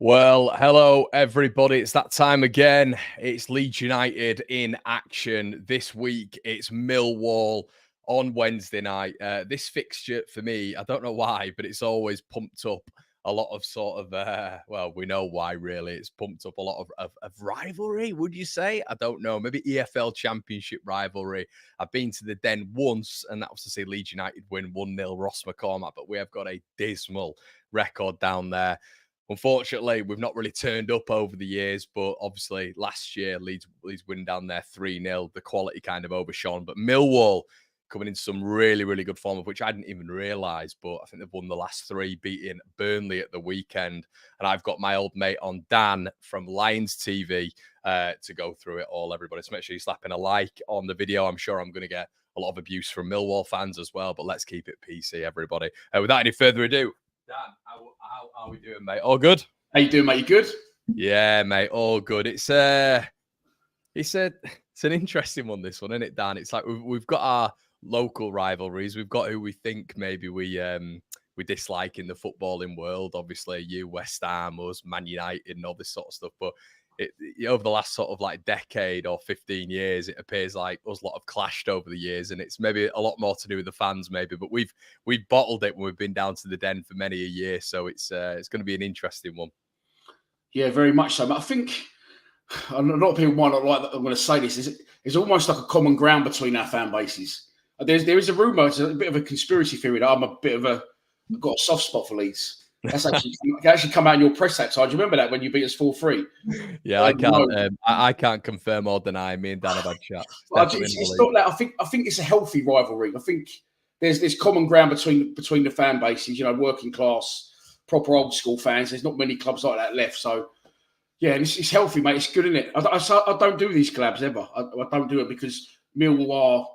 Well, hello, everybody. It's that time again. It's Leeds United in action. This week, it's Millwall on Wednesday night. This fixture, for me, I don't know why, but it's always pumped up a lot of well, we know why, really. It's pumped up a lot of rivalry, would you say? I don't know. Maybe EFL Championship rivalry. I've been to the Den once, and that was to see Leeds United win 1-0 Ross McCormack, but we have got a dismal record down there. Unfortunately, we've not really turned up over the years, but obviously last year, Leeds win down there 3-0. The quality kind of overshone. But Millwall coming in some really, really good form, of which I didn't even realise, but I think they've won the last three, beating Burnley at the weekend. And I've got my old mate on, Dan, from Lions TV, to go through it all, everybody. So make sure you're slapping a like on the video. I'm sure I'm going to get a lot of abuse from Millwall fans as well, but let's keep it PC, everybody. Without any further ado, Dan, how are we doing, mate? All good? How you doing, mate? You good? Yeah, mate, all good. It's an interesting one, this one, isn't it, Dan? It's like we've got our local rivalries. We've got who we think maybe we dislike in the footballing world. Obviously, you, West Ham, us, Man United, and all this sort of stuff. But over the last sort of like decade or 15 years, it appears like us lot have clashed over the years, and it's maybe a lot more to do with the fans, maybe. But we've bottled it when we've been down to the Den for many a year, so it's going to be an interesting one. Yeah, very much so. I think a lot of people might not like that I'm going to say this. It's almost like a common ground between our fan bases. There is a rumor, it's a bit of a conspiracy theory that I've got a soft spot for Leeds. That's actually come out in your press that time. Do you remember that when you beat us 4-3? Yeah, I can't confirm or deny. Me and Dan have had chats. It's not that. I think it's a healthy rivalry. I think there's common ground between the fan bases. You know, working class, proper old school fans. There's not many clubs like that left. So yeah, it's healthy, mate. It's good, isn't it? I don't do these collabs ever. I don't do it because Millwall are.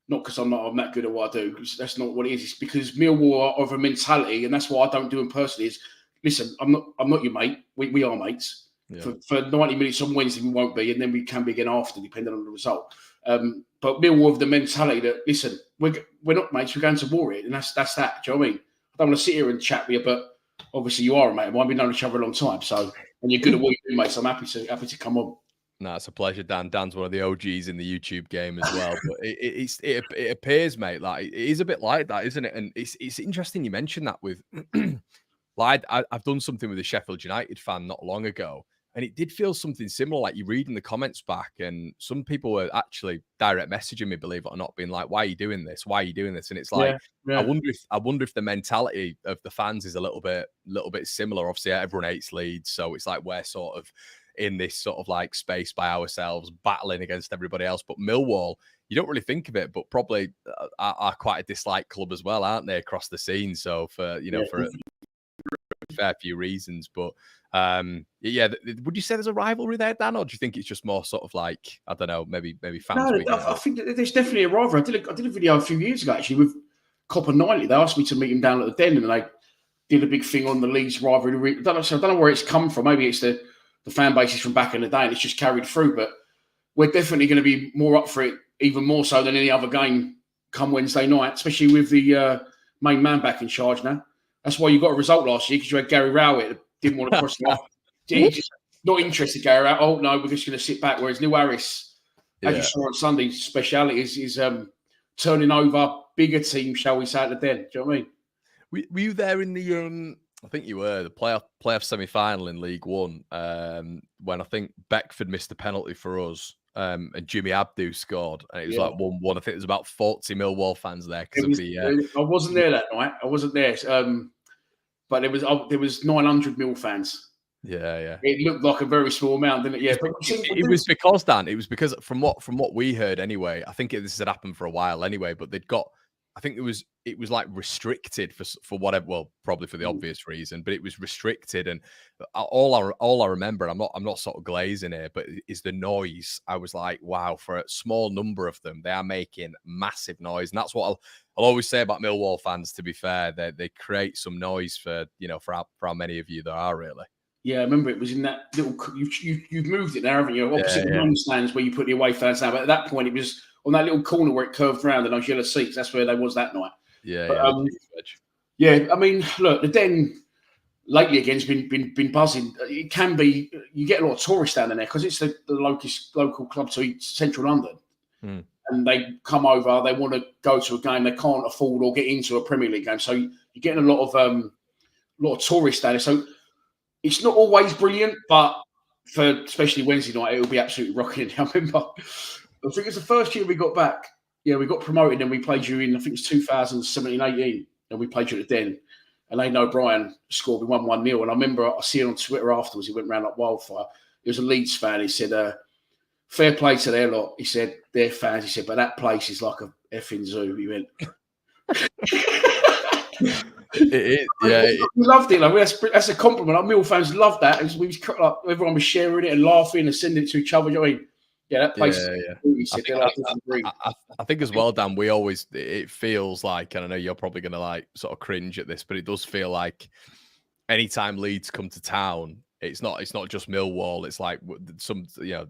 Not because I'm that good at what I do. That's not what it is. It's because Millwall are of a mentality, and that's what I don't do in personally. Is listen, I'm not your mate. We are mates. Yeah. For 90 minutes on Wednesday we won't be, and then we can be again after, depending on the result. But Millwall have the mentality that listen, we're not mates. We're going to war it, and that's that. Do you know what I mean? I don't want to sit here and chat with you, but obviously you are a mate of mine. We've known each other a long time, so and you're good at what you do, mate. So I'm happy to come on. No, it's a pleasure, Dan. Dan's one of the OGs in the YouTube game as well. But it appears, mate, like it is a bit like that, isn't it? And it's interesting you mentioned that with like I've done something with a Sheffield United fan not long ago, and it did feel something similar. Like you reading the comments back, and some people were actually direct messaging me, believe it or not, being like, "Why are you doing this? Why are you doing this?" And it's like, yeah. I wonder if the mentality of the fans is a little bit similar. Obviously, everyone hates Leeds, so it's like we're sort of in this sort of like space by ourselves, battling against everybody else. But Millwall, you don't really think of it, but probably are quite a disliked club as well, aren't they, across the scene? So for for a fair few reasons. But yeah, would you say there's a rivalry there, Dan, or do you think it's just more sort of like, I don't know, maybe fans? No, I think that there's definitely a rivalry. I did a video a few years ago actually with Copper Knightley. They asked me to meet him down at the Den, and they did a big thing on the Leeds rivalry. I don't know where it's come from. Maybe it's the fan bases from back in the day, and it's just carried through. But we're definitely going to be more up for it, even more so than any other game come Wednesday night, especially with the main man back in charge now. That's why you got a result last year, because you had Gary Rowett that didn't want to cross the line. He's just not interested, Gary Rowett. Oh, no, we're just going to sit back. Whereas Neil Harris, as you saw on Sunday, speciality is turning over bigger teams, shall we say, at the Den. Do you know what I mean? Were you there in the I think you were, the playoff semi-final in League One, when I think Beckford missed a penalty for us, and Jimmy Abdu scored, and it was like 1-1. I think there was about 40 Millwall fans there because of the. I wasn't there that night. I wasn't there, but there was 900 Mill fans. Yeah. It looked like a very small amount, didn't it? Yeah, but it was because, Dan. It was because from what we heard anyway. I think this had happened for a while anyway, but they'd got. I think it was like restricted for whatever, well, probably for the obvious reason, but it was restricted. And all I remember, and I'm not sort of glazing here, but is the noise. I was like, wow, for a small number of them, they are making massive noise. And that's what I'll always say about Millwall fans, to be fair. They create some noise for how many of you there are, really. Yeah, I remember it was in that little, you've moved it there, haven't you? Opposite the home stands where you put the away fans down. But at that point, it was on that little corner where it curved round and those yellow seats. That's where they was that night. Yeah, but, I mean, look, the Den, lately again, it's been buzzing. It can be, you get a lot of tourists down there because it's the local club to central London. Mm. And they come over, they want to go to a game they can't afford or get into a Premier League game. So you're getting a lot of tourists down there. So it's not always brilliant, but for especially Wednesday night, it'll be absolutely rocking. I remember, I think it's the first year we got back. Yeah, we got promoted and we played you in, I think it was 2017-18, and we played you at the Den. And Aidan O'Brien scored, we won 1-0. And I remember I see it on Twitter afterwards, he went round like wildfire. He was a Leeds fan. He said, fair play to their lot. He said, they're fans. He said, but that place is like a effing zoo. He went. We loved it. Like, that's a compliment. Like, Mill fans loved that. Everyone was sharing it and laughing and sending it to each other. You know what I mean? Yeah, that place. I think as well, Dan, it feels like, and I know you're probably going to like sort of cringe at this, but it does feel like anytime Leeds come to town, it's not just Millwall. It's like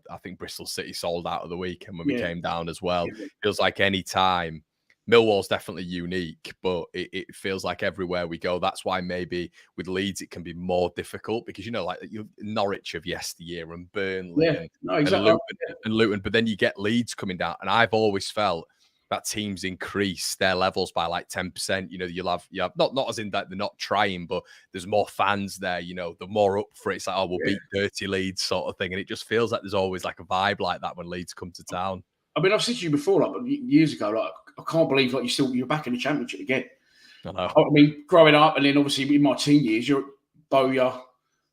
I think Bristol City sold out of the weekend when we came down as well. Yeah. Feels like any time. Millwall's definitely unique, but it feels like everywhere we go. That's why maybe with Leeds it can be more difficult because like Norwich of yesteryear and Burnley and Luton, but then you get Leeds coming down, and I've always felt that teams increase their levels by like 10%. You'll have not as in that they're not trying, but there's more fans there. They're more up for it. It's like, we'll beat dirty Leeds sort of thing, and it just feels like there's always like a vibe like that when Leeds come to town. I mean, I've said to you before, like years ago, like I can't believe like you're back in the Championship again. I know. I mean, growing up, and then obviously in my teen years, you're Bowyer,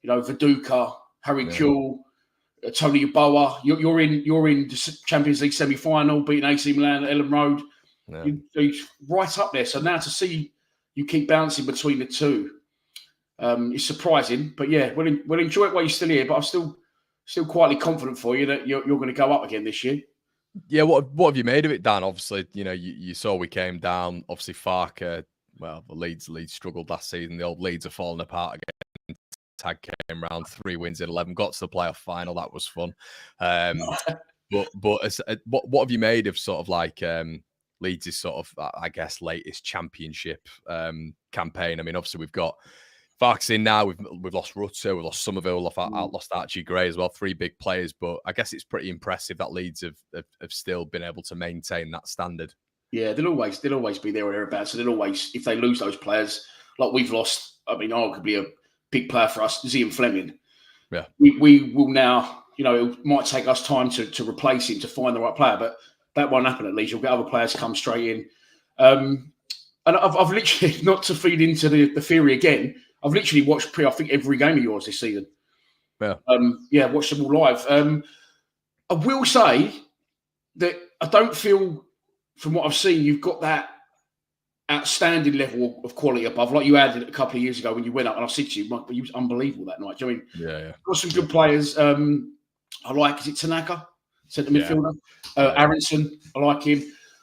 Viduka, Harry Kewell, Tony Yeboah. You're in the Champions League semi-final, beating AC Milan at Ellen Road. Yeah. You're right up there. So now to see you keep bouncing between the two, it's surprising. But yeah, we'll enjoy it while you're still here. But I'm still quietly confident for you that you're going to go up again this year. Yeah, what have you made of it, Dan? Obviously, you saw we came down. Obviously, Farke, the Leeds struggled last season. The old Leeds are falling apart again. Tag came round, 3 wins in 11, got to the playoff final. That was fun. But what have you made of sort of like Leeds' sort of, I guess, latest championship campaign? I mean, obviously we've got Farke's in now. We've lost Rutter, we've lost Somerville, lost Archie Gray as well. 3 big players, but I guess it's pretty impressive that Leeds have still been able to maintain that standard. Yeah, they'll always be there or thereabouts. So they'll always, if they lose those players, like we've lost, I mean, arguably a big player for us, Zian Fleming. Yeah, we will now. It might take us time to replace him, to find the right player, but that won't happen at Leeds. You'll get other players come straight in. And I've literally, not to feed into the theory again, I've literally watched I think every game of yours this season. Yeah. Watched them all live. I will say that I don't feel, from what I've seen, you've got that outstanding level of quality above, like you had a couple of years ago when you went up. And I said to you, Mike, you was unbelievable that night. Do you know what I mean? Yeah. Got some good players. I like, is it Tanaka? Centre midfielder. Aronson, I like him.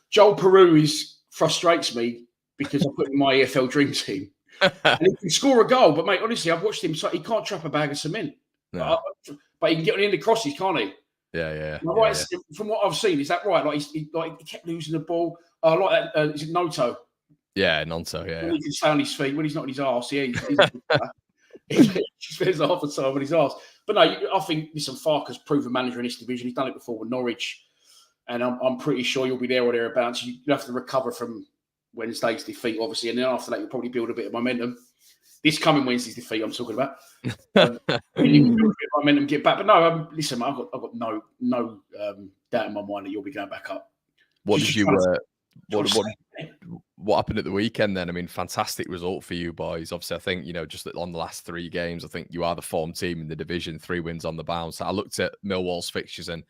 Joel Peru frustrates me because I put him in my EFL dream team. And he can score a goal, but mate, honestly, I've watched him. So he can't trap a bag of cement, but he can get on the end of crosses, can't he? Yeah. Right, from what I've seen, is that right? Like he kept losing the ball. I like that. Is it Noto? Yeah, Nonto. Yeah. He can stay on his feet when he's not on his arse. Yeah, he spends half the time on his arse. But no, I think Farke's proven manager in this division. He's done it before with Norwich, and I'm pretty sure you'll be there or thereabouts. You have to recover from Wednesday's defeat, obviously, and then after that, you'll probably build a bit of momentum. This coming Wednesday's defeat, I'm talking about. You can build a bit of momentum, get back. But no, listen, I've got no doubt in my mind that you'll be going back up. What happened at the weekend then? I mean, fantastic result for you boys. Obviously, I think, just on the last 3 games, I think you are the form team in the division, 3 wins on the bounce. I looked at Millwall's fixtures, and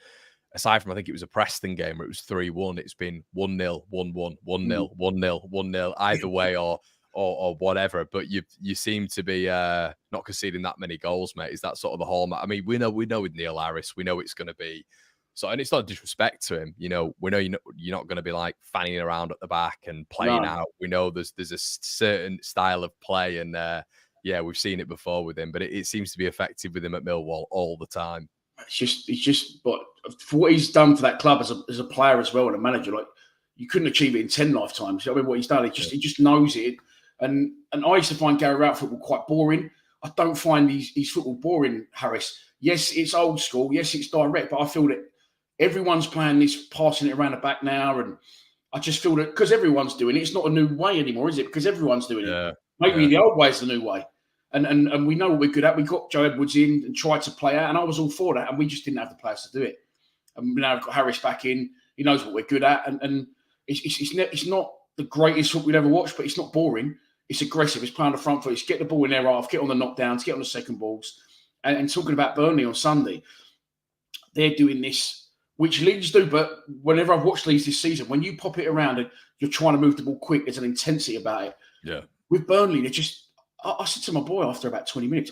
aside from, I think it was a Preston game where it was 3-1, it's been 1-0, 1-1, 1-0, 1-0, 1-0, either way or whatever. But you seem to be not conceding that many goals, mate. Is that sort of the hallmark? I mean, we know with Neil Harris, we know it's going to be so, and it's not disrespect to him. We know you're not going to be like fanning around at the back and playing out. We know there's a certain style of play, and we've seen it before with him. But it seems to be effective with him at Millwall all the time. It's just, but for what he's done for that club as a player as well and a manager, like you couldn't achieve it in 10 lifetimes. I mean, what he's done, he just knows it. And I used to find Gary Rowett football quite boring. I don't find his football boring, Harris. Yes, it's old school. Yes, it's direct, but I feel that everyone's playing this, passing it around the back now, and I just feel that because everyone's doing it, it's not a new way anymore, is it? Because everyone's doing it. Maybe the old way is the new way. And we know what we're good at. We got Joe Edwards in and tried to play out, and I was all for that, and we just didn't have the players to do it. And now we've got Harris back in. He knows what we're good at, and it's not the greatest football we've ever watched, but it's not boring. It's aggressive. It's playing on the front foot. It's get the ball in their half, get on the knockdowns, get on the second balls. And talking about Burnley on Sunday, they're doing this, which Leeds do, but whenever I've watched Leeds this season, when you pop it around and you're trying to move the ball quick, there's an intensity about it. Yeah. With Burnley, they're just... I said to my boy after about 20 minutes,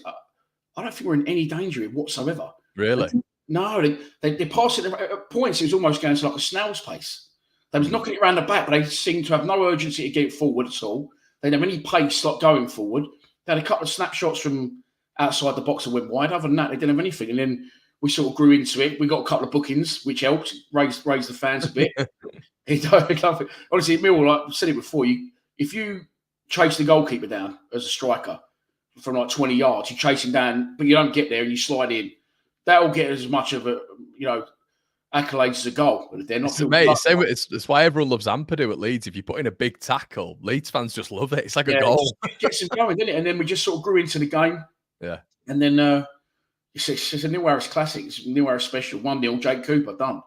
I don't think we're in any danger whatsoever. Really? No, they pass it at points. It was almost going to like a snail's pace. They was knocking it around the back, but they seemed to have no urgency to get it forward at all. They didn't have any pace like going forward. They had a couple of snapshots from outside the box and went wide. Other than that, they didn't have anything. And then we sort of grew into it. We got a couple of bookings, which helped raise the fans a bit. Honestly, Millwall, like I've said it before, if you chase the goalkeeper down as a striker from like 20 yards, you chase him down, but you don't get there and you slide in, that'll get as much of a, accolades as a goal. But they're not. It's why everyone loves Ampadu at Leeds. If you put in a big tackle, Leeds fans just love it. It's like a goal. It gets them going, doesn't it? And then we just sort of grew into the game. Yeah. And then it's a New Harris classic. It's a New Harris special. 1-0, Jake Cooper, done.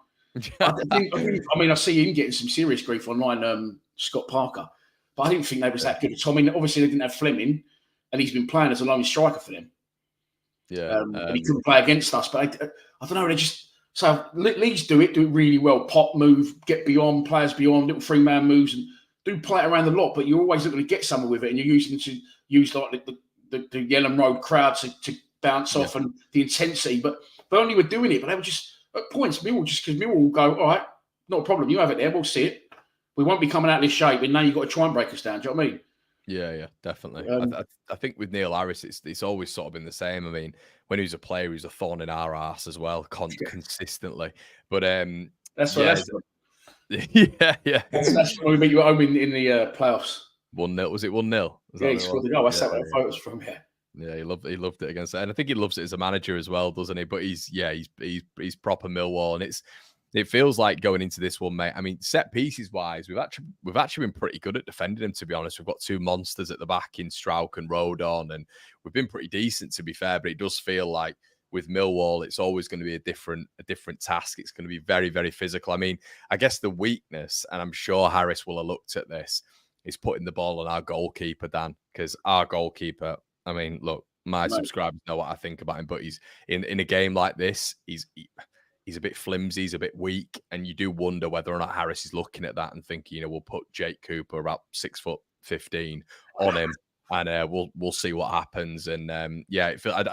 I see him getting some serious grief online, Scott Parker. But I didn't think they was that good. I mean, obviously they didn't have Fleming, and he's been playing as a lone striker for them. Yeah. And he couldn't play against us. But I don't know, they just... So Leeds do it really well. Pop, move, get beyond, players beyond, little three-man moves, and do play it around the lot, but you're always looking to get somewhere with it, and you're using to use like the Yellow Road crowd to bounce off and the intensity. But Burnley were doing it, but they were just, at points, because Millwall will go, all right, not a problem, you have it there, we'll see it. We won't be coming out of this shape, and now you've got to try and break us down. Do you know what I mean? Yeah, definitely. I think with Neil Harris, it's always sort of been the same. I mean, when he was a player, he was a thorn in our ass as well, consistently. But that's what. Yeah. That's when we beat you at home in the playoffs. 1-0. Was it 1-0? Yeah, he scored the goal. That's where the photos from. Yeah, he loved it against that, and I think he loves it as a manager as well, doesn't he? But he's proper Millwall, and it feels like going into this one, mate. I mean, set pieces wise, we've actually been pretty good at defending them, to be honest. We've got two monsters at the back in Strauch and Rodon, and we've been pretty decent, to be fair. But it does feel like with Millwall, it's always going to be a different task. It's going to be very, very physical. I mean, I guess the weakness, and I'm sure Harris will have looked at this, is putting the ball on our goalkeeper, Dan, because our goalkeeper, I mean, look, my subscribers know what I think about him, but he's in a game like this, he's a bit flimsy, he's a bit weak, and you do wonder whether or not Harris is looking at that and thinking, we'll put Jake Cooper about 6'15" on him, and we'll see what happens. And I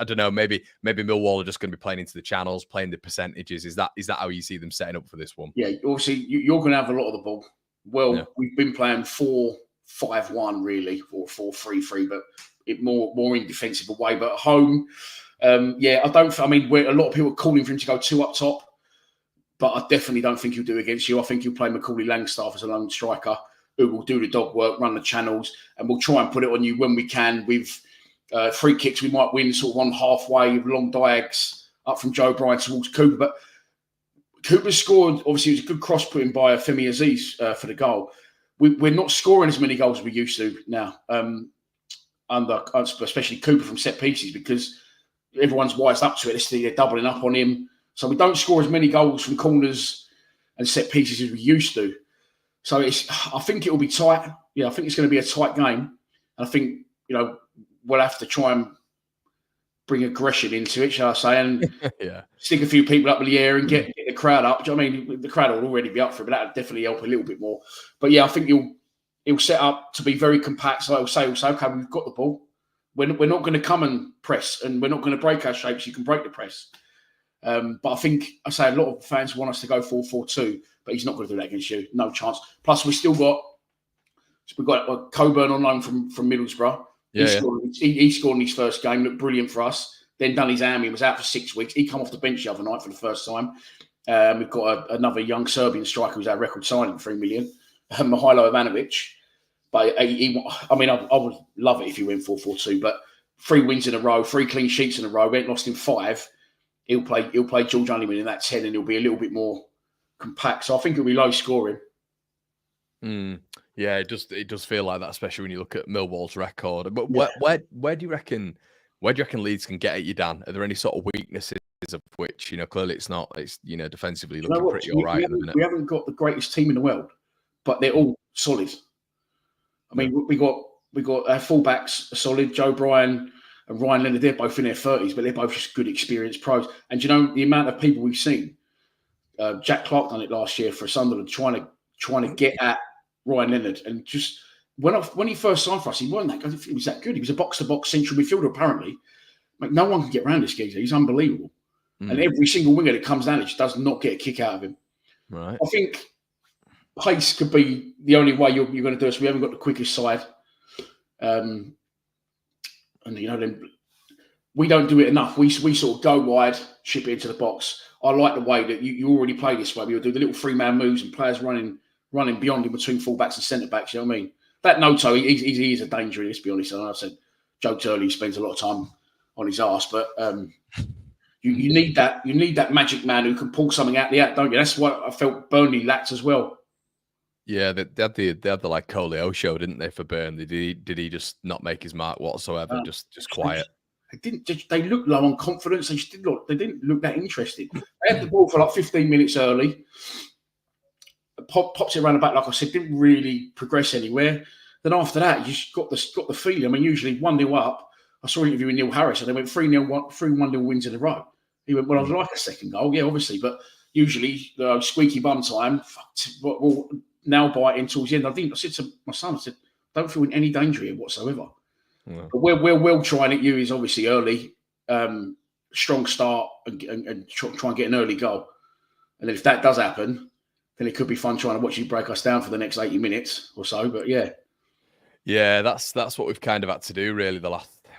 don't know, maybe Millwall are just going to be playing into the channels, playing the percentages. Is that how you see them setting up for this one? Yeah, obviously you're going to have a lot of the ball. Well, we've been playing 4-5-1 really, or 4-3-3, but more in defensive way. But at home. A lot of people are calling for him to go two up top, but I definitely don't think he'll do against you. I think he'll play Macaulay Langstaff as a lone striker who will do the dog work, run the channels, and we'll try and put it on you when we can. With free kicks, we might win sort of one halfway with long diags up from Joe Bryan towards Cooper. But Cooper scored, obviously, it was a good cross put in by Femi Aziz for the goal. We're not scoring as many goals as we used to now, especially Cooper from set pieces, because everyone's wised up to it. They're doubling up on him. So we don't score as many goals from corners and set pieces as we used to. So I think it will be tight. Yeah, I think it's going to be a tight game. And I think, we'll have to try and bring aggression into it, shall I say, and stick a few people up in the air and get the crowd up. Do you know what I mean? The crowd will already be up for it, but that'll definitely help a little bit more. But yeah, I think he'll set up to be very compact. So he'll say, okay, we've got the ball. We're not going to come and press, and we're not going to break our shapes. You can break the press. But I think, a lot of fans want us to go 4-4-2, but he's not going to do that against you. No chance. Plus, we've got Coburn on loan from Middlesbrough. He scored in his first game, looked brilliant for us. Then done his army, was out for 6 weeks. He come off the bench the other night for the first time. We've got another young Serbian striker who's our record signing, 3 million, Mihailo Ivanovic. But I would love it if he went 4-4-2. But 3 wins in a row, 3 clean sheets in a row. We ain't lost in 5. He'll play George Underwood in that 10, and he'll be a little bit more compact. So I think it'll be low scoring. Yeah, it does feel like that, especially when you look at Millwall's record. But where do you reckon Leeds can get at you, Dan? Are there any sort of weaknesses of which, clearly it's defensively looking pretty all right at the minute? We haven't got the greatest team in the world, but they're all solid. I mean, we got our fullbacks are solid. Joe Bryan and Ryan Leonard, they're both in their 30s, but they're both just good, experienced pros. And the amount of people we've seen. Jack Clark done it last year for Sunderland, trying to get at Ryan Leonard, and just when he first signed for us, he wasn't that good. He was that good. He was a box-to-box central midfielder apparently. Like, no one can get around this geezer. He's unbelievable. And every single winger that comes down, it just does not get a kick out of him. Right. I think pace could be the only way you're going to do it. So we haven't got the quickest side, and then we don't do it enough. We sort of go wide, ship it into the box. I like the way that you already play this way. You'll do the little 3-man moves and players running beyond him between full-backs and centre-backs. You know what I mean? That Noto, he is a danger, let's be honest. I said, joked earlier, he spends a lot of time on his arse, but you need that magic man who can pull something out the act, don't you? That's what I felt Burnley lacked as well. Yeah, they had the like Coleo show, didn't they, for Burnley? Did he just not make his mark whatsoever? Just quiet. They looked low on confidence. They didn't look that interested. They had the ball for like 15 minutes early. Pops it around the back, like I said, didn't really progress anywhere. Then after that, you just got the feeling. I mean, usually 1-0 up. I saw an interview with Neil Harris, and they went 3-0, 1-0 wins in a row. He went, well, I'd like a second goal. Yeah, obviously. But usually, squeaky bum time, we'll now biting towards the end. I said to my son, I said, don't feel in any danger here whatsoever. Yeah. But where we'll try and hit you is obviously early, strong start and try and get an early goal. And then if that does happen, then it could be fun trying to watch you break us down for the next 80 minutes or so. But yeah. Yeah, that's what we've kind of had to do really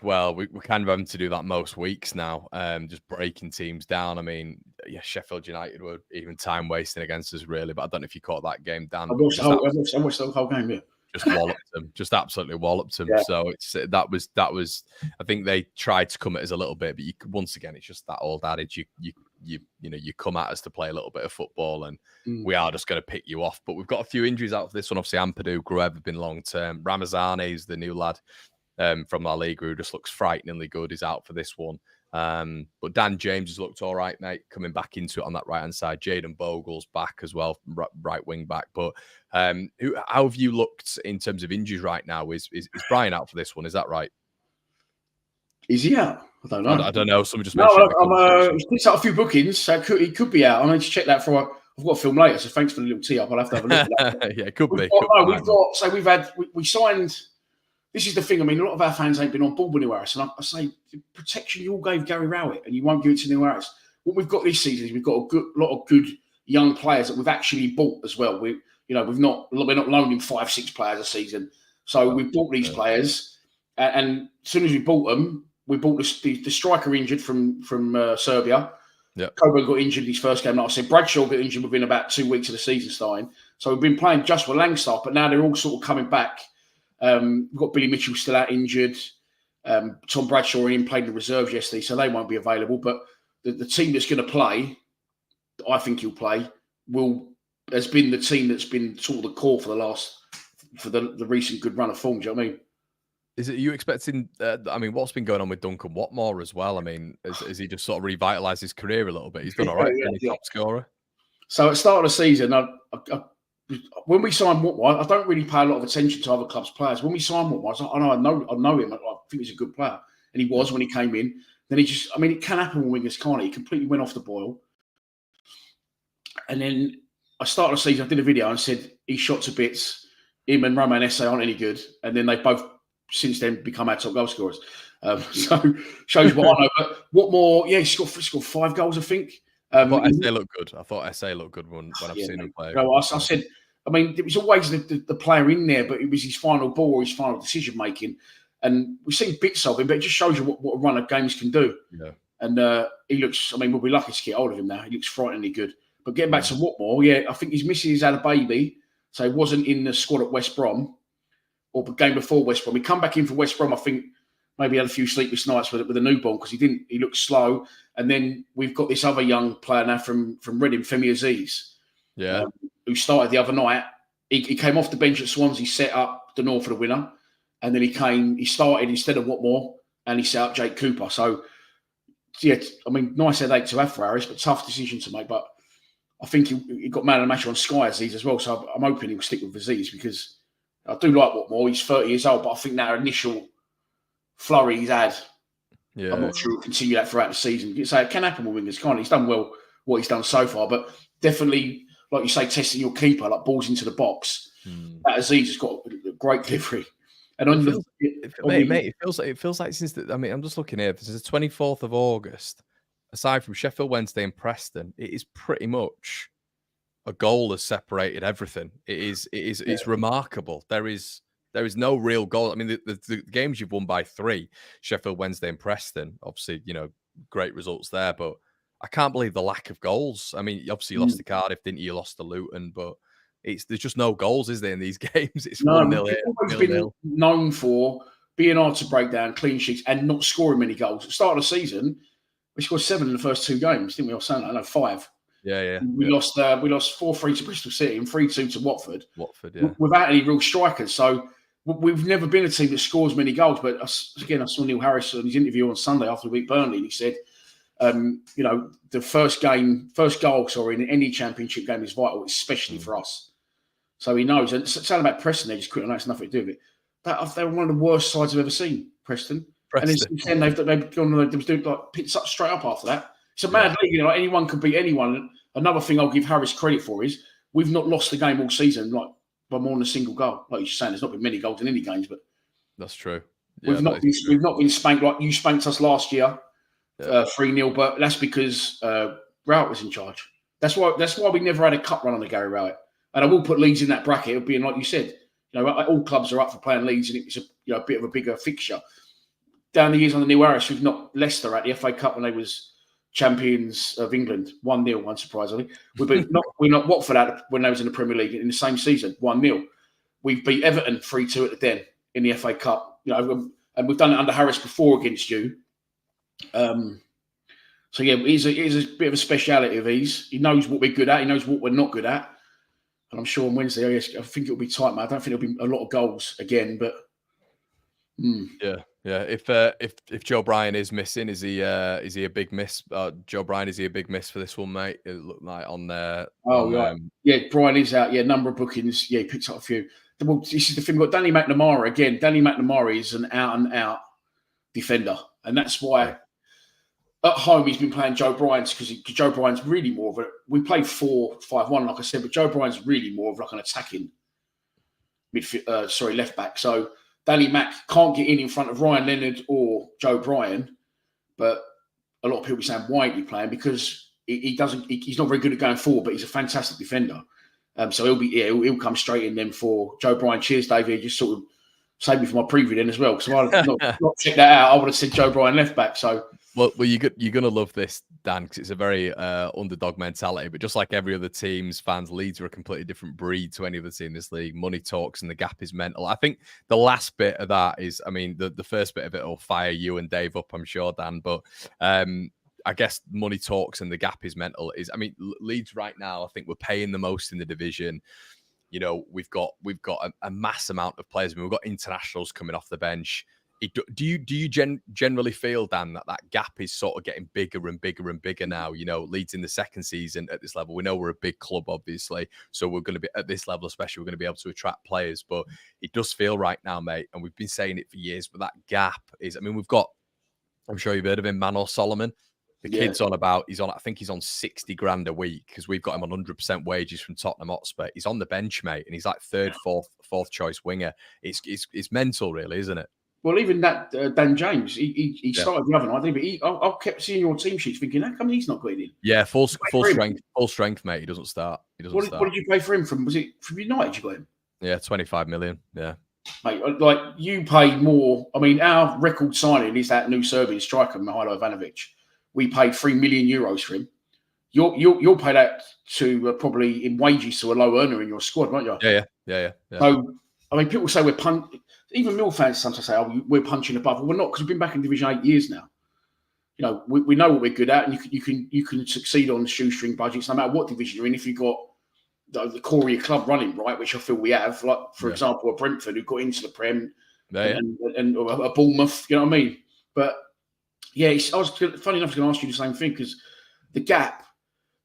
we're kind of having to do that most weeks now, just breaking teams down. I mean, yeah, Sheffield United were even time wasting against us really, but I don't know if you caught that game, Dan. I watched the whole game, yeah. Just walloped them, just absolutely walloped them. Yeah. So that was. I think they tried to come at us a little bit, but once again, it's just that old adage: you come at us to play a little bit of football, and we are just going to pick you off. But we've got a few injuries out for this one. Obviously, Ampadu, Gruev have been long term. Ramazani is the new lad from La Liga who just looks frighteningly good. He's out for this one. But Dan James has looked all right, mate, coming back into it on that right-hand side. Jaden Bogle's back as well, right wing back. But how have you looked in terms of injuries right now? Is Brian out for this one? Is that right? Is he out? I don't know. I don't know. Someone just mentioned he's picked up a few bookings, so he could be out. I need to check that for. I've got a film later, so thanks for the little tee up. I'll have to have a look at that. Yeah, it could be. We signed. This is the thing. I mean, a lot of our fans ain't been on board with Neil Harris, and I say the protection you all gave Gary Rowett, and you won't give it to Neil Harris. What we've got this season is we've got a lot of good young players that we've actually bought as well. We're not loaning 5-6 players a season, so we've bought these players, and as soon as we bought them, we bought the striker injured from Serbia. Yeah, Coburn got injured his first game. Like I said, Bradshaw got injured within about 2 weeks of the season starting. So we've been playing just with Langstaff, but now they're all sort of coming back. We've got Billy Mitchell still out injured. Tom Bradshaw played in the reserves yesterday, so they won't be available. But the team that's going to play, I think he'll play, has been the team that's been sort of the core for the recent good run of form. Do you know what I mean? Are you expecting? What's been going on with Duncan Watmore as well? I mean, has he just sort of revitalised his career a little bit? He's done all right, top scorer. So at the start of the season, when we signed Watmore, I don't really pay a lot of attention to other clubs' players. When we signed Watmore, I know him. I think he's a good player, and he was when he came in. Then it can happen with wingers, can't it? He completely went off the boil. And then I started the season. I did a video and said he's shot to bits. Him and Romain Esse aren't any good, and then they both since then become our top goal scorers. So shows what I know. But Watmore, yeah, he's got 5 goals, I think. I thought Esse looked good. when I've seen him play. I said, it was always the player in there, but it was his final ball or his final decision making. And we've seen bits of him, but it just shows you what a run of games can do. Yeah. And he looks, we'll be lucky to get hold of him now. He looks frighteningly good. But getting back to Watmore, yeah, I think his missus had a baby, so he wasn't in the squad at West Brom or the game before West Brom. He come back in for West Brom, I think, maybe had a few sleepless nights with a newborn because he looked slow. And then we've got this other young player now from Reading, Femi Aziz, who started the other night. He came off the bench at Swansea, set up the North for the winner, and then he started instead of Watmore, and he set up Jake Cooper. So, yeah, I mean, nice headache to have for Harris, but tough decision to make. But I think he got man of the match on Sky Aziz as well, so I'm hoping he'll stick with Aziz because I do like Watmore. He's 30 years old, but I think that initial flurry he's had, I'm not sure he'll continue that throughout the season. So it can happen with wingers, can't it? He's done well what he's done so far, but definitely, like you say, testing your keeper, like balls into the box. That Aziz has got a great delivery. And on it feels like since I'm just looking here. Since the 24th of August, aside from Sheffield Wednesday and Preston, it is pretty much a goal has separated everything. It's remarkable. There is no real goal. I mean, the games you've won by 3, Sheffield Wednesday and Preston, obviously, great results there, but I can't believe the lack of goals. I mean, obviously you lost to Cardiff, didn't you? You lost to Luton, but there's just no goals, is there, in these games? It's 1-0 here. We've been known for being hard to break down, clean sheets, and not scoring many goals. At the start of the season, we scored 7 in the first 2 games, didn't we? Or something? I know 5. Yeah. We lost 4-3 to Bristol City and 3-2 to Watford. Yeah. Without any real strikers. So we've never been a team that scores many goals. But again, I saw Neil Harris in his interview on Sunday after we beat Burnley, and he said, the first goal, in any championship game is vital, especially for us. So he knows. And it's about Preston, they just quit, and that's nothing to do with it. They're one of the worst sides I've ever seen, Preston. And then they've gone, they was doing like pits up straight up after that. It's a mad league, anyone could beat anyone. Another thing I'll give Harris credit for is we've not lost the game all season, like by more than a single goal. Like you're saying, there's not been many goals in any games, but that's true. We've not been spanked like you spanked us last year, 3-0. But that's because Rowett was in charge. That's why we never had a cup run on the Gary Rowett. And I will put Leeds in that bracket of being like you said. All clubs are up for playing Leeds, and it's a bit of a bigger fixture. Down the years on the Neil Harris, we've knocked Leicester at the FA Cup when they was champions of England, 1-0, unsurprisingly. We knocked Watford out when they was in the Premier League in the same season, 1-0. We beat Everton 3-2 at the Den in the FA Cup. And we've done it under Harris before against you. So yeah, he's a bit of a speciality of his. He knows what we're good at. He knows what we're not good at. And I'm sure on Wednesday, I think it'll be tight, man. I don't think there'll be a lot of goals again, but yeah. If Joe Bryan is missing, is he a big miss? Joe Bryan, is he a big miss for this one, mate? It looked like on there. Bryan is out. Yeah, number of bookings. Yeah, he picked up a few. Well, this is the thing. We've got Danny McNamara again. Danny McNamara is an out and out defender, and that's why at home he's been playing Joe Bryan's because Joe Bryan's really more of a. We played 4-5-1, like I said, but Joe Bryan's really more of like an attacking left back. So Danny Mac can't get in front of Ryan Leonard or Joe Bryan, but a lot of people are saying, why ain't he playing? Because he doesn't. He's not very good at going forward, but he's a fantastic defender. So he'll come straight in then for Joe Bryan. Cheers, Dave. He just sort of saved me for my preview then as well. Because if I had not checked that out, I would have said Joe Bryan left back. So well, you're gonna love this, Dan, because it's a very underdog mentality. But just like every other team's fans, Leeds are a completely different breed to any other team in this league. Money talks, and the gap is mental. I think the last bit of that is, I mean, the first bit of it will fire you and Dave up, I'm sure, Dan. But I guess money talks and the gap is mental. Leeds right now, I think we're paying the most in the division. We've got a mass amount of players. I mean, we've got internationals coming off the bench. Do you generally feel, Dan, that gap is sort of getting bigger and bigger and bigger now? Leeds in the second season at this level. We know we're a big club, obviously, so we're going to be at this level, especially we're going to be able to attract players. But it does feel right now, mate, and we've been saying it for years. But that gap is, we've got. I'm sure you've heard of him, Manor Solomon. The kid's I think he's on 60 grand a week because we've got him on 100% wages from Tottenham Hotspur. He's on the bench, mate, and he's like third, fourth choice winger. It's mental, really, isn't it? Well, even that Dan James, he started the other night, but I kept seeing your team sheets thinking, how come he's not going in? Yeah, full strength, mate. He doesn't start. What did you pay for him from? Was it from United you got him? Yeah, 25 million. Yeah. Mate, like you paid more. I mean, our record signing is that new Serbian striker, Mihajlo Ivanovic. We paid €3 million for him. You'll pay that to probably in wages to a low earner in your squad, won't you? Yeah. So, I mean, people say we're even Mill fans sometimes say, "Oh, we're punching above." Well, we're not, because we've been back in Division 8 years now. You know, we know what we're good at, and you can succeed on shoestring budgets no matter what division you're in. If you've got the core of your club running right, which I feel we have, like for example, a Brentford who got into the Prem, and a Bournemouth, you know what I mean? But yeah, I was funny enough to ask you the same thing, because the gap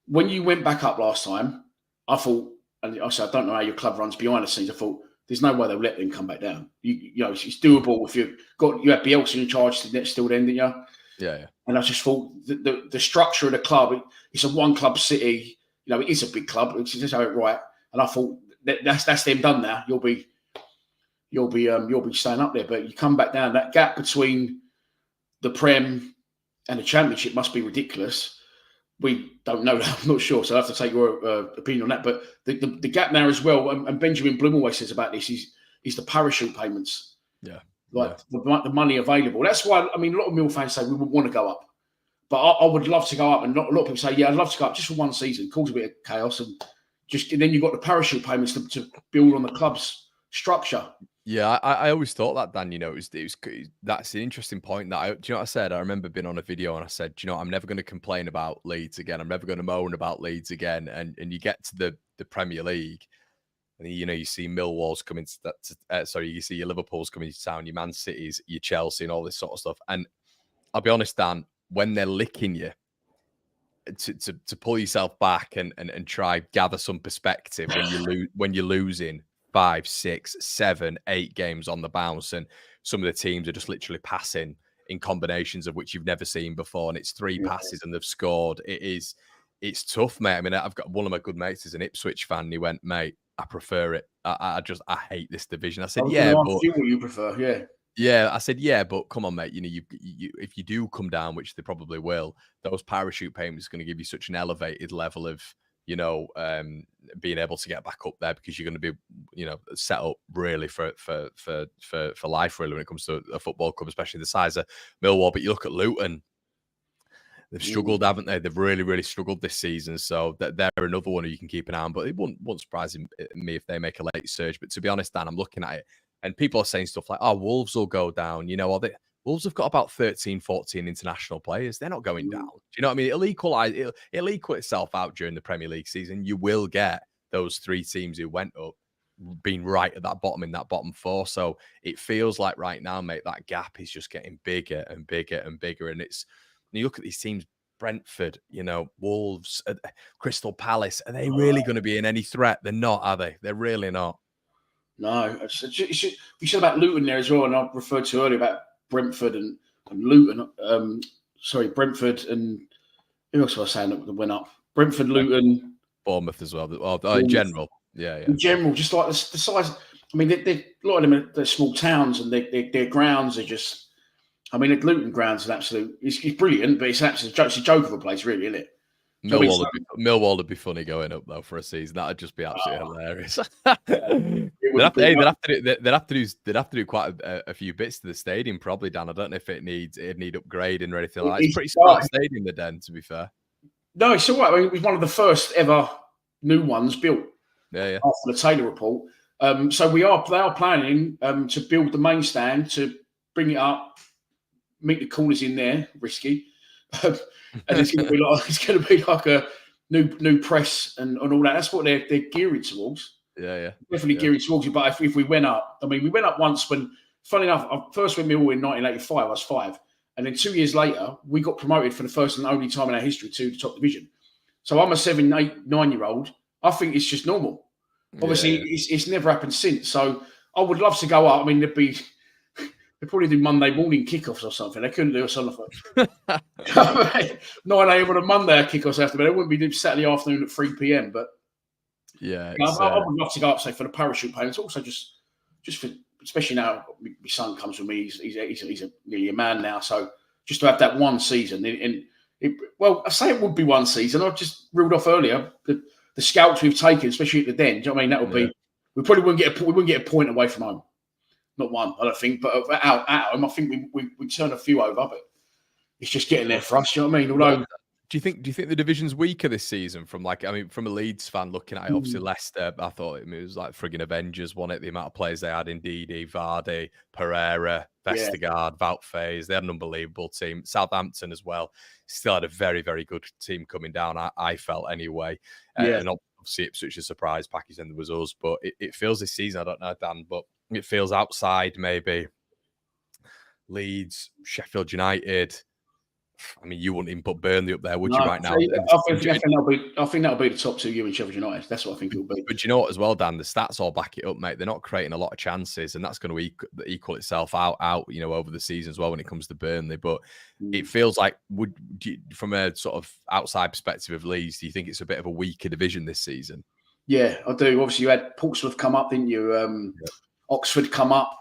when you went back up last time, I thought, and I said I don't know how your club runs behind the scenes. I thought there's no way they'll let them come back down. You know, it's doable if you had Bielsa in charge still then, didn't you? Yeah. And I just thought the structure of the club, it's a one club city. You know, it is a big club. It's just how it right. And I thought that's them done now. You'll be staying up there. But you come back down, that gap between the Prem and the Championship must be ridiculous. We don't know that. I'm not sure. So I have to take your opinion on that. But the gap now as well, and Benjamin Bloom always says about this, is the parachute payments. Yeah. The money available. That's why, I mean, a lot of Mill fans say we would want to go up. But I would love to go up. And a lot of people say, yeah, I'd love to go up just for one season. Cause a bit of chaos. And then you've got the parachute payments to build on the club's structure. Yeah, I always thought that, Dan. You know, that's an interesting point. Do you know what I said? I remember being on a video and I said, do you know, I'm never going to complain about Leeds again. I'm never going to moan about Leeds again. And you get to the Premier League, and you know, you see Millwall's coming to that. You see your Liverpool's coming to town, your Man City's, your Chelsea, and all this sort of stuff. And I'll be honest, Dan, when they're licking you, to pull yourself back and try gather some perspective when you're losing 5, 6, 7, 8 games on the bounce, and some of the teams are just literally passing in combinations of which you've never seen before, and it's 3 passes and they've scored. It's tough, mate. I mean, I've got one of my good mates is an Ipswich fan, and he went, mate, I prefer it. I hate this division. I said, but what you prefer, yeah. I said, yeah, but come on, mate. You know, you if you do come down, which they probably will, those parachute payments are going to give you such an elevated level of, you know, being able to get back up there, because you're going to be, you know, set up really for life, really, when it comes to a football club, especially the size of Millwall. But you look at Luton. They've struggled, haven't they? They've really, really struggled this season. So they're another one who you can keep an eye on. But it wouldn't surprise me if they make a late surge. But to be honest, Dan, I'm looking at it, and people are saying stuff like, oh, Wolves will go down. You know, Wolves have got about 13, 14 international players. They're not going down. Do you know what I mean? It'll equal itself out during the Premier League season. You will get those 3 teams who went up being right at that bottom, in that bottom 4. So it feels like right now, mate, that gap is just getting bigger and bigger and bigger. And you look at these teams, Brentford, you know, Wolves, Crystal Palace. Are they really going to be in any threat? They're not, are they? They're really not. No. We said about Luton there as well, and I referred to earlier about Brentford and Luton. Brentford and who else was I saying that went up? Brentford, Luton, Bournemouth as well. In general, yeah. In general, just like the size. I mean, a lot of them are small towns, and their grounds are just. I mean, the Luton grounds is absolute. It's brilliant, but it's a joke of a place, really, isn't it? Millwall would be funny going up though for a season. That'd just be absolutely hilarious. They'd have to do quite a few bits to the stadium, probably, Dan. I don't know if it'd need upgrading or anything like that. It's pretty smart stadium, the Den, to be fair. No, it's all right. I mean, it was one of the first ever new ones built. Yeah. After the Taylor report, so they are planning to build the main stand, to bring it up, meet the corners in there, risky. And it's going to be like a new press and all that. That's what they're gearing towards. Yeah. Definitely gearing towards it. But if we went up, I mean, we went up once when, funny enough, I first went Millwall in 1985. I was 5, and then 2 years later, we got promoted for the first and only time in our history to the top division. So I'm a 7, 8, 9-year-old. I think it's just normal. Obviously, it's never happened since. So I would love to go up. I mean, they'd probably do Monday morning kickoffs or something. They couldn't do us on the 9 a.m. on a Monday kickoffs after, but it wouldn't be due Saturday afternoon at 3 p.m. But yeah, I would love to go up, say, for the parachute payments. Also, just for, especially now, my son comes with me. He's nearly a man now, so just to have that one season. Well, I say it would be one season. I've just reeled off earlier the scouts we've taken, especially at the Den. Do you know what I mean? That would be. We probably wouldn't get a point away from home. Not one, I don't think, but out home, I think we turn a few over, but it's just getting there for us. You know what I mean? Although Do you think the division's weaker this season? From from a Leeds fan looking at it, obviously Leicester, I thought it was like frigging Avengers, wasn't it? The amount of players they had in Didi, Vardy, Pereira, Yeah, Vestergaard, Wout Faes. They had an unbelievable team. Southampton as well. Still had a very, very good team coming down, I felt anyway. yeah. And obviously it's such a surprise package, and there was us. But it feels this season, I don't know, Dan, but it feels outside maybe Leeds, Sheffield United. I mean, you wouldn't even put Burnley up there, would you, right now? I think that'll be the top two, you and Sheffield United. That's what I think it'll be. But you know what, as well, Dan, the stats all back it up, mate. They're not creating a lot of chances, and that's going to equal itself out, over the season as well when it comes to Burnley. But it feels like, from a sort of outside perspective of Leeds, do you think it's a bit of a weaker division this season? Yeah, I do. Obviously, you had Portsmouth come up, didn't you? Oxford come up,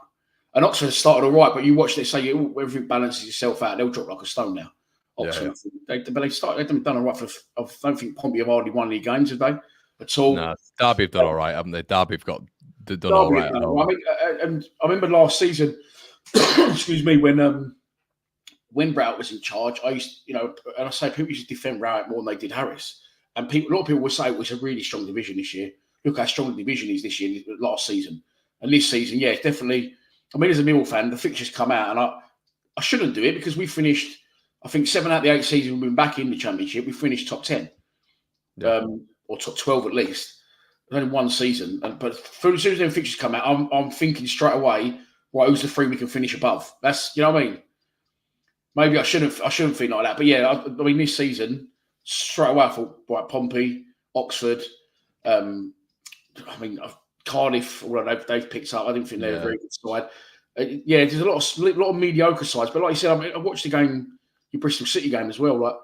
and Oxford started all right, but you watch it, say everything balances itself out. They'll drop like a stone now. Oxford, they've done all right. I don't think Pompey have hardly won any games, have they? At all. No, Derby have done all right, haven't they? Derby have done all right. I mean, and I remember last season, excuse me, when Brout was in charge, I used, and I say people used to defend Rowett more than they did Harris. And a lot of people would say it was a really strong division this year. Look how strong the division is this year, last season. And this season, yeah, it's definitely. I mean, as a Millwall fan, the fixtures come out, and I shouldn't do it because we finished, I think 7 out of the 8 seasons we've been back in the Championship, we finished top 10, or top 12 at least. Only one season, but as soon as them fixtures come out, I'm thinking straight away, right, who's the 3 we can finish above? That's, you know what I mean? Maybe I shouldn't think like that, but yeah, I mean, this season straight away I thought, right, Pompey, Oxford, Cardiff, although they've picked up, I didn't think they're a very good side. There's a lot of mediocre sides, but like you said, I watched the game. Your Bristol City game as well, like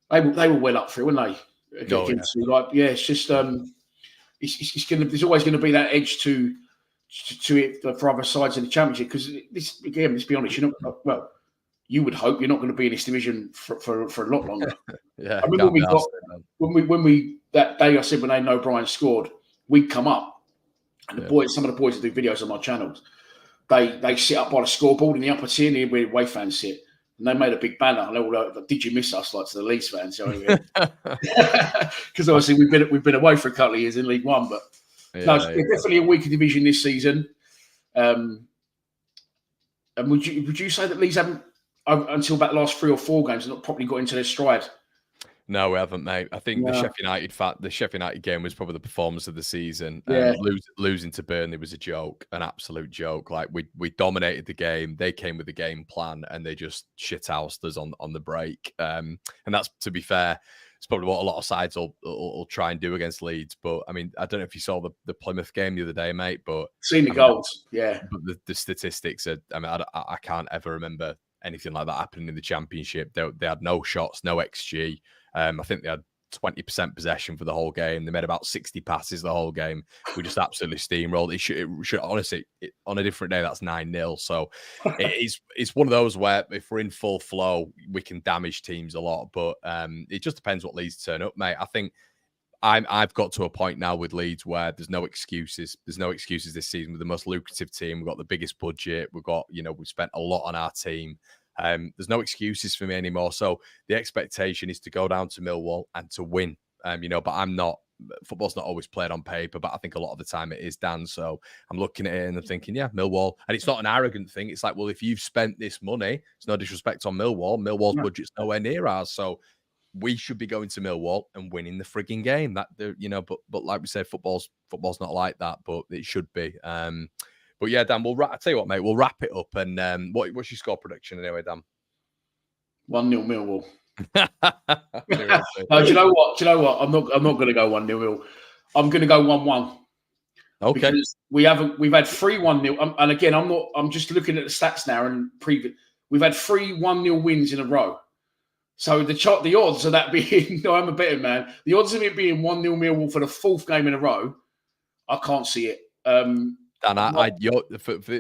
they were well up for it, weren't they? It's just it's gonna. There's always going to be that edge to it for other sides in the Championship because this again. Let's be honest, you would hope you're not going to be in this division for a lot longer. I remember when we that day I said when Aidan O'Brien scored, we'd come up, and the boys, some of the boys that do videos on my channels, they sit up by the scoreboard in the upper tier near where away fans sit. And they made a big banner. And they were like, "Did you miss us?" Like to the Leeds fans, you know what I mean? Because obviously we've been away for a couple of years in League One, but it's definitely a weaker division this season. And would you say that Leeds haven't until about the last 3 or 4 games not properly got into their stride? No, we haven't, mate. I think the Sheffield United game was probably the performance of the season. Losing to Burnley was a joke, an absolute joke. Like we dominated the game. They came with a game plan, and they just shithoused us on the break. And that's, to be fair, it's probably what a lot of sides will try and do against Leeds. But I mean, I don't know if you saw the Plymouth game the other day, mate. But seen the goals, yeah. But the statistics are. I mean, I can't ever remember anything like that happening in the Championship. They had no shots, no XG. I think they had 20% possession for the whole game. They made about 60 passes the whole game. We just absolutely steamrolled. It should honestly, on a different day, that's 9-0. So it's one of those where if we're in full flow, we can damage teams a lot. But it just depends what Leeds turn up, mate. I think I've got to a point now with Leeds where there's no excuses. There's no excuses this season. We're the most lucrative team. We've got the biggest budget. We've spent a lot on our team. There's no excuses for me anymore. So the expectation is to go down to Millwall and to win. But I'm not. Football's not always played on paper, but I think a lot of the time it is, Dan. So I'm looking at it and I'm thinking, yeah, Millwall. And it's not an arrogant thing. It's like, well, if you've spent this money, it's no disrespect on Millwall. Millwall's budget's nowhere near ours. So we should be going to Millwall and winning the frigging game. But like we said, football's not like that, but it should be. But yeah, Dan, I'll tell you what, mate, we'll wrap it up. And what's your score prediction anyway, Dan? 1-0 Millwall. No, do you know what? I'm not going to go 1-0 Millwall. I'm going to go 1-1. Okay. Because we've had 3 1-0. And again, I'm just looking at the stats now and we've had 3 1-0 wins in a row. So the odds of that being, no, I'm a betting man. The odds of it being 1-0 Millwall for the 4th game in a row, I can't see it. Dan,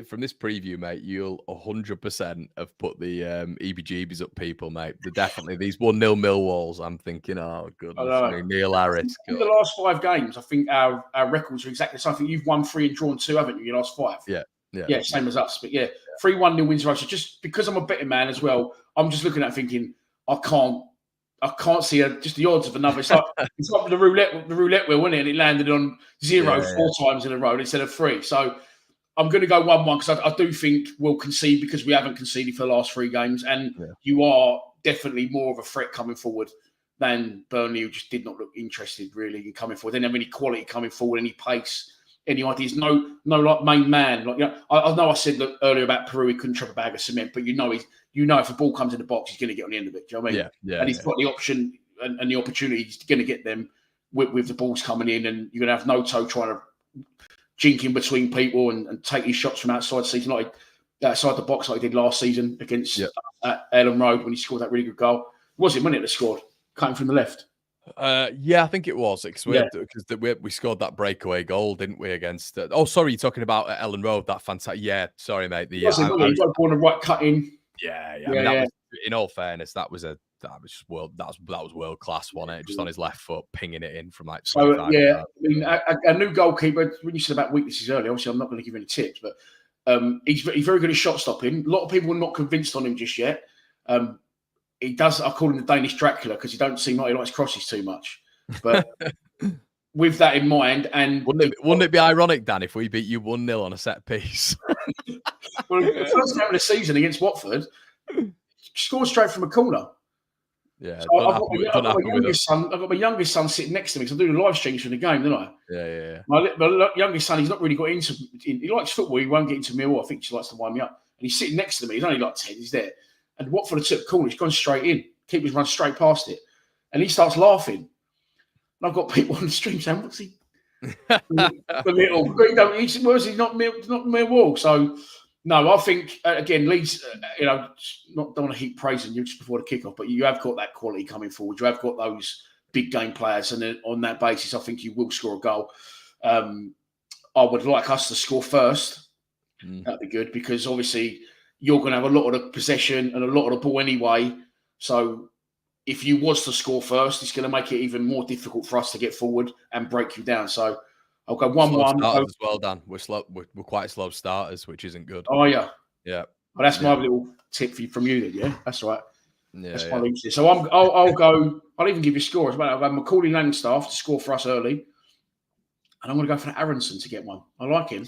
from this preview, mate, you'll 100% have put the EBGBs up people, mate. They're definitely these 1-0 Millwalls. I'm thinking, oh, goodness me, Neil Harris. In the last 5 games, I think our records are exactly the same. I think you've won 3 and drawn 2, haven't you, your last 5? Yeah, same as us. But yeah, 3 1-0 wins. So just because I'm a betting man as well, I'm just looking at it thinking, I can't I can't see just the odds of another. It's like the roulette wheel, wasn't it? And it landed on 0 4 times in a row instead of 3. So I'm going to go 1-1 because I do think we'll concede because we haven't conceded for the last 3 games, and you are definitely more of a threat coming forward than Burnley, who just did not look interested really in coming forward. They didn't have any quality coming forward, any pace, any ideas. No, like main man. Like I know I said earlier about Peru, he couldn't trap a bag of cement, but if a ball comes in the box, he's going to get on the end of it. Do you know what I mean? Yeah. And he's got the option and the opportunity. He's going to get them with the balls coming in, and you're going to have No-Toe trying to jink in between people and take his shots from outside season, like outside the box, like he did last season against Ellen Road when he scored that really good goal. It was him, wasn't it, that scored? Cutting from the left. Yeah, I think it was because we scored that breakaway goal, didn't we? Against sorry, you're talking about Ellen Road. That fantastic. Yeah, sorry, mate. You got to go on the right cut in. Yeah. I mean, that was, in all fairness, that was world class, wasn't it? Just on his left foot, pinging it in from like 25 yards. I mean, a new goalkeeper. When you said about weaknesses earlier, obviously I'm not going to give you any tips, but he's very good at shot stopping. A lot of people are not convinced on him just yet. He does. I call him the Danish Dracula because he don't seem like he likes crosses too much. But with that in mind, and wouldn't it be ironic, Dan, if we beat you 1-0 on a set piece? Well, the first game of the season against Watford, scored straight from a corner. Yeah, so I've got my youngest son sitting next to me because I do the live streams from the game, don't I? Yeah. My youngest son, he's not really got into. He likes football. He won't get into Millwall. I think he likes to wind me up. And he's sitting next to me. He's only like 10. He's there. And Watford took the corner. He's gone straight in. Keeper's run straight past it, and he starts laughing. And I've got people on the stream saying, "What's he?" the little. Where's he? Not Millwall. So. No, I think again, Leeds. Don't want to heap praise on you just before the kickoff, but you have got that quality coming forward. You have got those big game players, and then on that basis, I think you will score a goal. I would like us to score first. That'd be good because obviously you're going to have a lot of the possession and a lot of the ball anyway. So if you was to score first, it's going to make it even more difficult for us to get forward and break you down. So. I'll go 1-1 as well, Dan. We're slow. We're quite slow starters, which isn't good. Oh yeah. Well, that's my little tip from you then. Yeah, that's right. Yeah, that's my little tip. So I'll go. I'll even give you scores. I'll have Macaulay Langstaff to score for us early, and I'm going to go for Aronson to get one. I like him.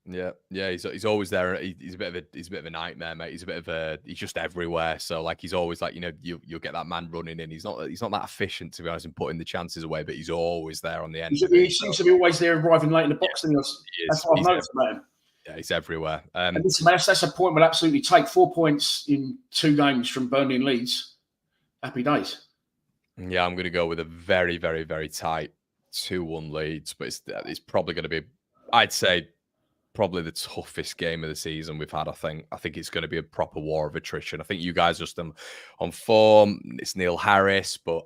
Yeah. He's always there. He's a bit of a nightmare, mate. He's just everywhere. So like he's always like you'll get that man running in. He's not that efficient to be honest in putting the chances away, but he's always there on the end. He seems to be always there, arriving late in the box. That's what I've noticed about him. Yeah, he's everywhere. And listen, that's a point we'll absolutely take. 4 points in 2 games from Burnley and Leeds. Happy days. Yeah, I'm going to go with a very, very, very tight 2-1 Leeds, but it's probably going to be, I'd say, probably the toughest game of the season we've had. I think it's going to be a proper war of attrition. I think you guys are just on form. It's Neil Harris, but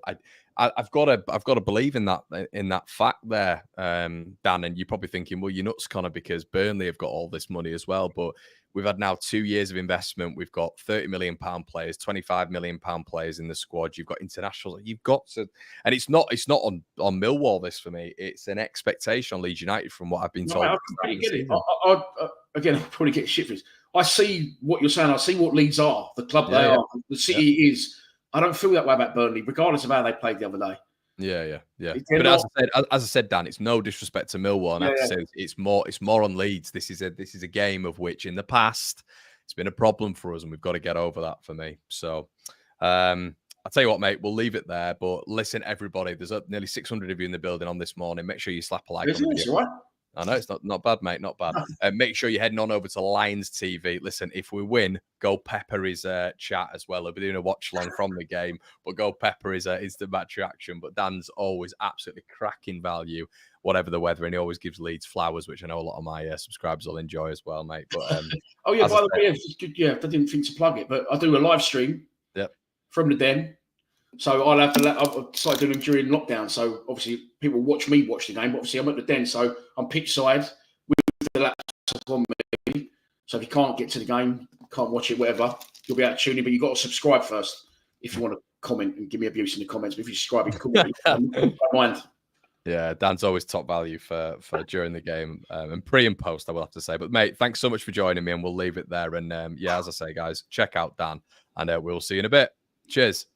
I've got to believe in that fact there, Dan. And you're probably thinking, well, you're nuts, Connor, because Burnley have got all this money as well. But we've had now 2 years of investment. We've got £30 million players, £25 million players in the squad. You've got internationals. You've got to, and it's not on Millwall. This for me, it's an expectation on Leeds United from what I've been told. I completely get it. Again, I'll probably get shit for this. I see what you're saying. I see what Leeds are, the club they are, the city is. I don't feel that way about Burnley, regardless of how they played the other day. Yeah. But as I said, Dan, it's no disrespect to Millwall, and I have to say it's more on Leeds. This is a game of which in the past it's been a problem for us, and we've got to get over that for me. So I'll tell you what, mate, we'll leave it there. But listen, everybody, there's nearly 600 of you in the building on this morning. Make sure you slap a like on the video. Right? I know it's not bad, mate. Not bad. Make sure you're heading on over to Lions TV. Listen, if we win, go pepper his chat as well. I'll be doing a watch along from the game, but go pepper his instant match reaction. But Dan's always absolutely cracking value, whatever the weather, and he always gives Leeds flowers, which I know a lot of my subscribers will enjoy as well, mate. But by the way, I didn't think to plug it, but I do a live stream from the den. So I've started doing them during lockdown. So obviously people watch me watch the game. But obviously I'm at the den, so I'm pitch side with the laptop on me. So if you can't get to the game, can't watch it, whatever, you'll be able to tune in. But you've got to subscribe first if you want to comment and give me abuse in the comments. But if you subscribe, you can don't mind. Yeah, Dan's always top value for during the game and pre and post, I will have to say. But mate, thanks so much for joining me, and we'll leave it there. And as I say, guys, check out Dan, and we'll see you in a bit. Cheers.